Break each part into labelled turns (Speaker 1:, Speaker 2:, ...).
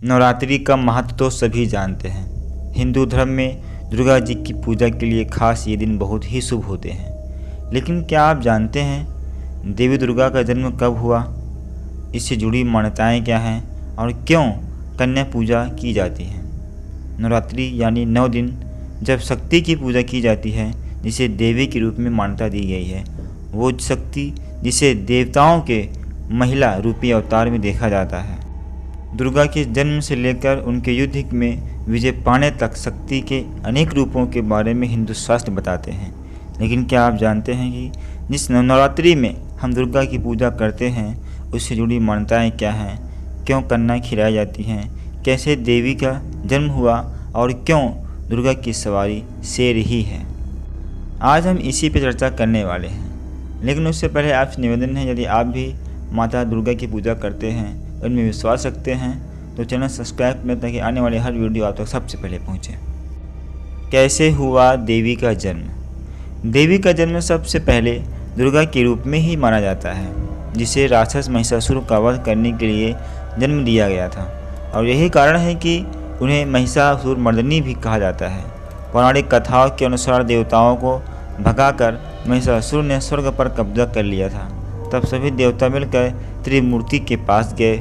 Speaker 1: नवरात्रि का महत्व तो सभी जानते हैं। हिंदू धर्म में दुर्गा जी की पूजा के लिए खास ये दिन बहुत ही शुभ होते हैं। लेकिन क्या आप जानते हैं देवी दुर्गा का जन्म कब हुआ, इससे जुड़ी मान्यताएं क्या हैं और क्यों कन्या पूजा की जाती है। नवरात्रि यानी 9 दिन जब शक्ति की पूजा की जाती है, जिसे देवी के रूप में मान्यता दी गई है। वो शक्ति जिसे देवताओं के महिला रूपी अवतार में देखा जाता है। दुर्गा के जन्म से लेकर उनके युद्ध में विजय पाने तक शक्ति के अनेक रूपों के बारे में हिंदू शास्त्र बताते हैं। लेकिन क्या आप जानते हैं कि जिस नवरात्रि में हम दुर्गा की पूजा करते हैं, उससे जुड़ी मान्यताएं क्या हैं, क्यों कन्या खिलाई जाती हैं, कैसे देवी का जन्म हुआ और क्यों दुर्गा की सवारी शेर ही है। आज हम इसी पे चर्चा करने वाले हैं। लेकिन उससे पहले आपसे निवेदन है, यदि आप भी माता दुर्गा की पूजा करते हैं, उनमें विश्वास रखते हैं, तो चैनल सब्सक्राइब करें ताकि आने वाले हर वीडियो आप तक सबसे पहले पहुंचे। कैसे हुआ देवी का जन्म। देवी का जन्म सबसे पहले दुर्गा के रूप में ही माना जाता है, जिसे राक्षस महिषासुर का वध करने के लिए जन्म दिया गया था। और यही कारण है कि उन्हें महिषासुर मर्दिनी भी कहा जाता है। पौराणिक कथाओं के अनुसार देवताओं को भगाकर महिषासुर ने स्वर्ग पर कब्जा कर लिया था। तब सभी देवता मिलकर त्रिमूर्ति के पास गए।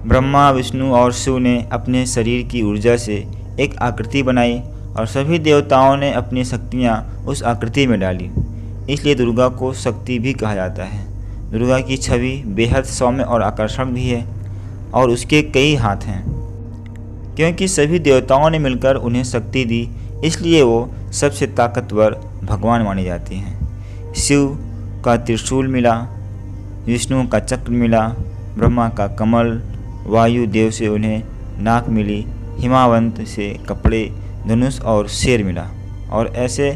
Speaker 1: ब्रह्मा, विष्णु और शिव ने अपने शरीर की ऊर्जा से एक आकृति बनाई और सभी देवताओं ने अपनी शक्तियाँ उस आकृति में डाली। इसलिए दुर्गा को शक्ति भी कहा जाता है। दुर्गा की छवि बेहद सौम्य और आकर्षक भी है और उसके कई हाथ हैं। क्योंकि सभी देवताओं ने मिलकर उन्हें शक्ति दी, इसलिए वो सबसे ताकतवर भगवान मानी जाती हैं। शिव का त्रिशूल मिला, विष्णु का चक्र मिला, ब्रह्मा का कमल, वायु देव से उन्हें नाक मिली, हिमावंत से कपड़े, धनुष और शेर मिला। और ऐसे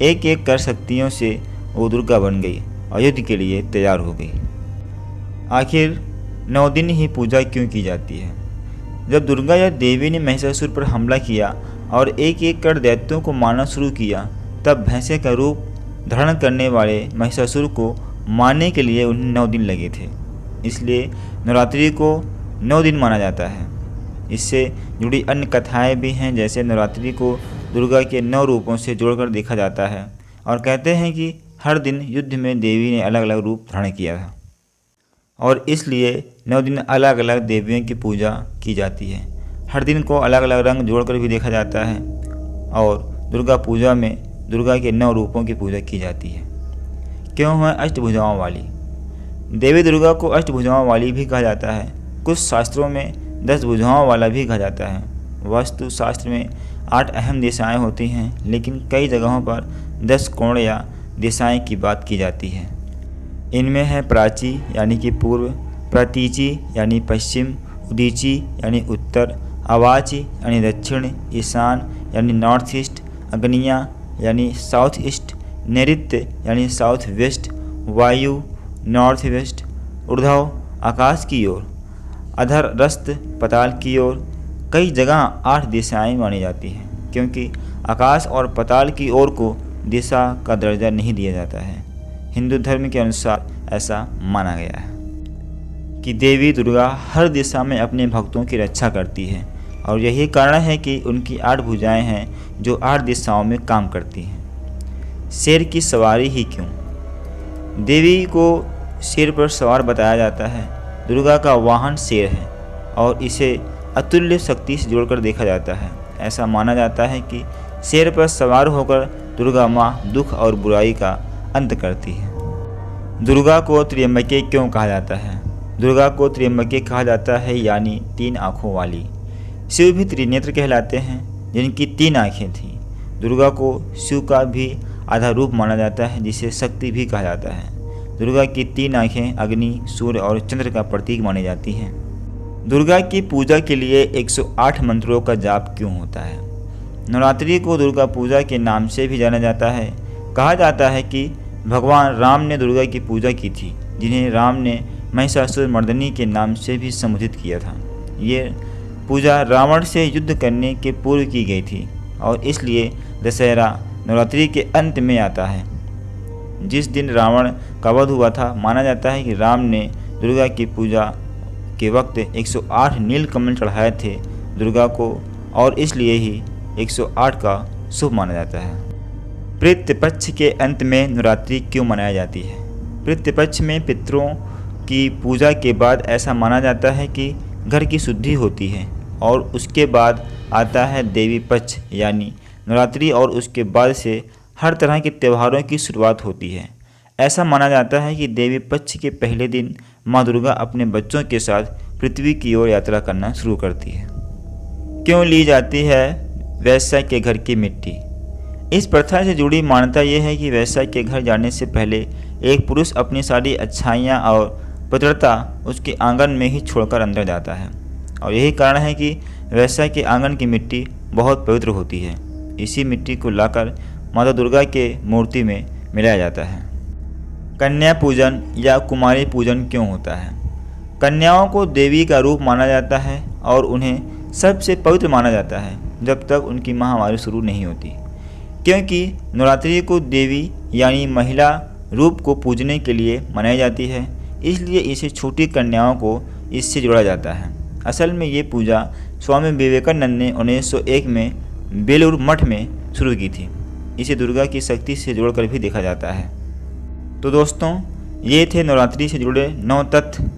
Speaker 1: एक एक कर शक्तियों से वो दुर्गा बन गई और युद्ध के लिए तैयार हो गई। आखिर 9 दिन ही पूजा क्यों की जाती है। जब दुर्गा या देवी ने महिषासुर पर हमला किया और एक एक कर दैत्यों को मारना शुरू किया, तब भैंसे का रूप धारण करने वाले महिषासुर को मारने के लिए उन्हें 9 दिन लगे थे। इसलिए नवरात्रि को 9 दिन माना जाता है। इससे जुड़ी अन्य कथाएं भी हैं, जैसे नवरात्रि को दुर्गा के 9 रूपों से जोड़कर देखा जाता है और कहते हैं कि हर दिन युद्ध में देवी ने अलग अलग रूप धारण किया था और इसलिए 9 दिन अलग अलग देवियों की पूजा की जाती है। हर दिन को अलग अलग रंग जोड़कर भी देखा जाता है और दुर्गा पूजा में दुर्गा के 9 रूपों की पूजा की जाती है। क्यों है अष्टभुजाओं वाली। देवी दुर्गा को अष्टभुजाओं वाली भी कहा जाता है। कुछ शास्त्रों में 10 भुजाओं वाला भी कहा जाता है। वास्तु शास्त्र में 8 अहम दिशाएं होती हैं, लेकिन कई जगहों पर 10 कोण या दिशाएं की बात की जाती है। इनमें है प्राची यानी कि पूर्व, प्रतीची यानी पश्चिम, उदीची यानी उत्तर, अवाची यानी दक्षिण, ईशान यानी नॉर्थ ईस्ट, अग्निया यानी साउथ ईस्ट, नैऋत्य यानी साउथ वेस्ट, वायु नॉर्थ वेस्ट, ऊर्ध्व आकाश की ओर, अधरस्थ पाताल की ओर। कई जगह 8 दिशाएं मानी जाती हैं, क्योंकि आकाश और पाताल की ओर को दिशा का दर्जा नहीं दिया जाता है। हिंदू धर्म के अनुसार ऐसा माना गया है कि देवी दुर्गा हर दिशा में अपने भक्तों की रक्षा करती है और यही कारण है कि उनकी 8 भुजाएं हैं जो 8 दिशाओं में काम करती हैं। शेर की सवारी ही क्यों। देवी को शेर पर सवार बताया जाता है। दुर्गा का वाहन शेर है और इसे अतुल्य शक्ति से जोड़कर देखा जाता है। ऐसा माना जाता है कि शेर पर सवार होकर दुर्गा माँ दुख और बुराई का अंत करती है। दुर्गा को त्र्यंबके क्यों कहा जाता है। दुर्गा को त्र्यंबके कहा जाता है, यानी 3 आँखों वाली। शिव भी त्रिनेत्र कहलाते हैं, जिनकी 3 आँखें थीं। दुर्गा को शिव का भी आधा रूप माना जाता है, जिसे शक्ति भी कहा जाता है। दुर्गा की 3 आँखें अग्नि, सूर्य और चंद्र का प्रतीक मानी जाती हैं। दुर्गा की पूजा के लिए 108 मंत्रों का जाप क्यों होता है। नवरात्रि को दुर्गा पूजा के नाम से भी जाना जाता है। कहा जाता है कि भगवान राम ने दुर्गा की पूजा की थी, जिन्हें राम ने महिषासुर मर्दिनी के नाम से भी संबोधित किया था। ये पूजा रावण से युद्ध करने के पूर्व की गई थी और इसलिए दशहरा नवरात्रि के अंत में आता है। जिस दिन रावण का वध हुआ था, माना जाता है कि राम ने दुर्गा की पूजा के वक्त 108 नील कमल चढ़ाए थे दुर्गा को, और इसलिए ही 108 का शुभ माना जाता है। पितृ पक्ष के अंत में नवरात्रि क्यों मनाई जाती है? पितृ पक्ष में पितरों की पूजा के बाद ऐसा माना जाता है कि घर की शुद्धि होती है, और उसके बाद आता है देवी पक्ष यानी नवरात्रि, और उसके बाद से हर तरह के त्योहारों की शुरुआत होती है। ऐसा माना जाता है कि देवी पक्ष के पहले दिन माँ दुर्गा अपने बच्चों के साथ पृथ्वी की ओर यात्रा करना शुरू करती है। क्यों ली जाती है वैश्या के घर की मिट्टी? इस प्रथा से जुड़ी मान्यता यह है कि वैश्या के घर जाने से पहले एक पुरुष अपनी सारी अच्छाइयाँ और पवित्रता उसके आंगन में ही छोड़कर अंदर जाता है, और यही कारण है कि वैश्या के आंगन की मिट्टी बहुत पवित्र होती है। इसी मिट्टी को लाकर माता दुर्गा के मूर्ति में मिलाया जाता है। कन्या पूजन या कुमारी पूजन क्यों होता है? कन्याओं को देवी का रूप माना जाता है और उन्हें सबसे पवित्र माना जाता है जब तक उनकी महामारी शुरू नहीं होती, क्योंकि नवरात्रि को देवी यानी महिला रूप को पूजने के लिए मनाई जाती है, इसलिए इसे छोटी कन्याओं को इससे जोड़ा जाता है। असल में ये पूजा स्वामी विवेकानंद ने 1901 में बेलूर मठ में शुरू की थी। इसे दुर्गा की शक्ति से जोड़कर भी देखा जाता है। तो दोस्तों, ये थे नवरात्रि से जुड़े 9 तथ्य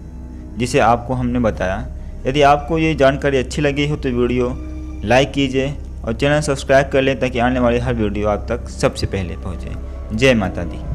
Speaker 1: जिसे आपको हमने बताया। यदि आपको ये जानकारी अच्छी लगी हो तो वीडियो लाइक कीजिए और चैनल सब्सक्राइब कर लें ताकि आने वाली हर वीडियो आप तक सबसे पहले पहुँचे। जय माता दी।